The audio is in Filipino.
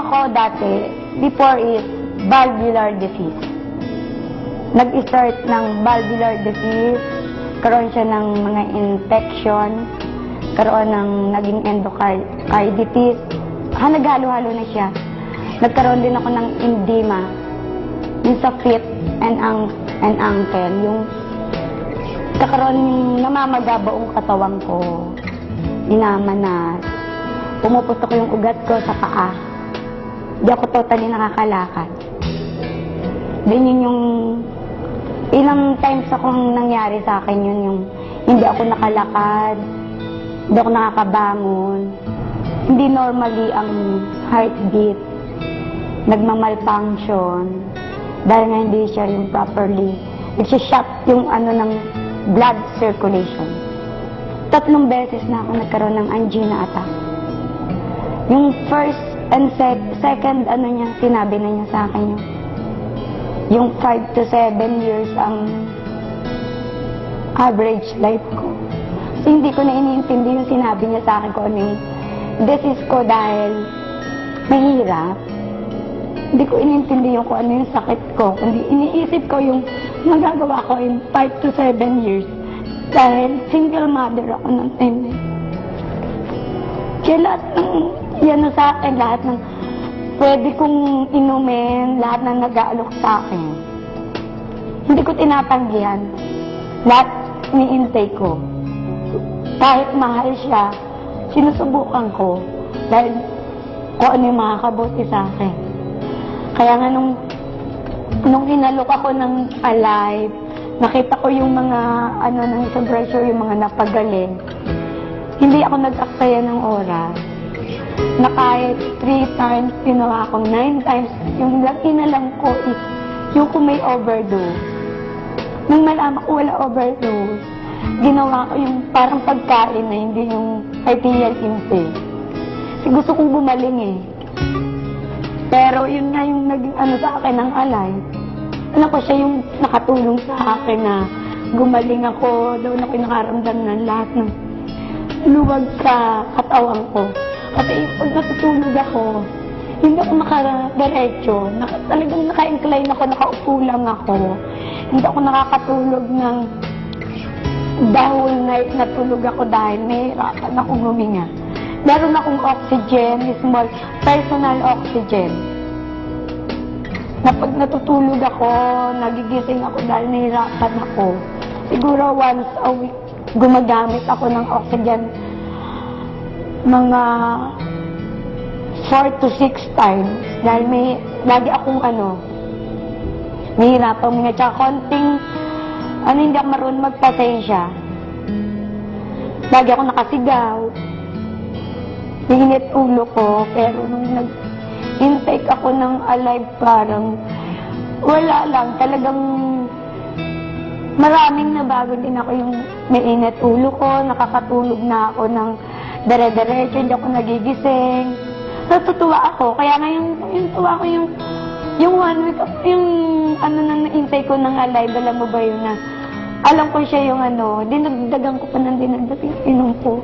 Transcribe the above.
ko dati, before is valvular disease. Nag-start ng valvular disease, karoon siya ng mga infection, karoon ng naging endocarditis. Naghalo-halo na siya. Nagkaroon din ako ng edema, yung sa feet and ankle, yung kakaroon yung namamaga buong katawan ko, inamanas, pumuputok yung ugat ko sa paa. Di ako totally nakakalakad. Then yun yung ilang times akong nangyari sa akin yun, yung hindi ako nakalakad, hindi ako nakakabangon, hindi normally ang heartbeat, nagmamalfunction, dahil nga hindi siya yung properly, nagsishot yung ng blood circulation. 3 beses na ako nagkaroon ng angina attack. Yung first and second niya, sinabi na niya sa akin yung 5 to 7 years ang average life ko. So, hindi ko na iniintindi yung sinabi niya sa akin kung ano yung disease ko dahil mahirap. Hindi ko inintindi yung kung ano yung sakit ko. Kundi iniisip ko yung magagawa ko in 5 to 7 years. Dahil single mother ako ng time. Kaya lahat ng yan sa akin, lahat ng pwede kong inumin, lahat ng nag-aalok sa akin. Hindi ko tinatanggihan. Lahat ni-intake ko. Kahit mahal siya, sinusubukan ko. Dahil kung ano yung makakabuti sa akin. Kaya nga nung inalok ako ng Alive, nakita ko yung mga ng sa brochure, yung mga napagaling. Hindi ako nag-aksaya ng oras. Na kahit 3 times, ginawa akong 9 times, yung inalam ko is yung kung may overdose. Nung malaman ko wala overdose, ginawa ko yung parang pagkain na hindi yung arterial intake. Kasi gusto kong bumaling eh. Pero yun nga yung naging sa akin ng Alive. Ko siya yung nakatulong sa akin na gumaling ako, doon ako nakaramdam ng lahat ng luwag sa katawan ko. Kasi pag natutulog ako, hindi ako makadiretso. Talagang naka-incline ako, nakaupo lang ako. Hindi ako nakakatulog ng the whole night na tulog ako dahil nahihirapan akong huminga. Meron akong oxygen, small personal oxygen. Na pag natutulog ako, nagigising ako dahil nahihirapan ako. Siguro once a week, gumagamit ako ng oxygen mga 4 to 6 times. Dahil lagi akong nahihirapan mga tsaka konting, hindi ako marunong magpasensya. Lagi ako nakasigaw. Hinit ulo ko, pero nung nag-intake ako ng Alive, parang wala lang, talagang maraming nabago din ako yung may init ulo ko, nakakatulog na ako ng dire-diretso, hindi ako nagigising. Natutuwa ako, kaya nga yung tuwa ko yung 1 week, yung na na-intake ko ng Alive, alam mo ba yun na, alam ko siya yung dinagdagan ko pa ng dinagdagan, inom ko.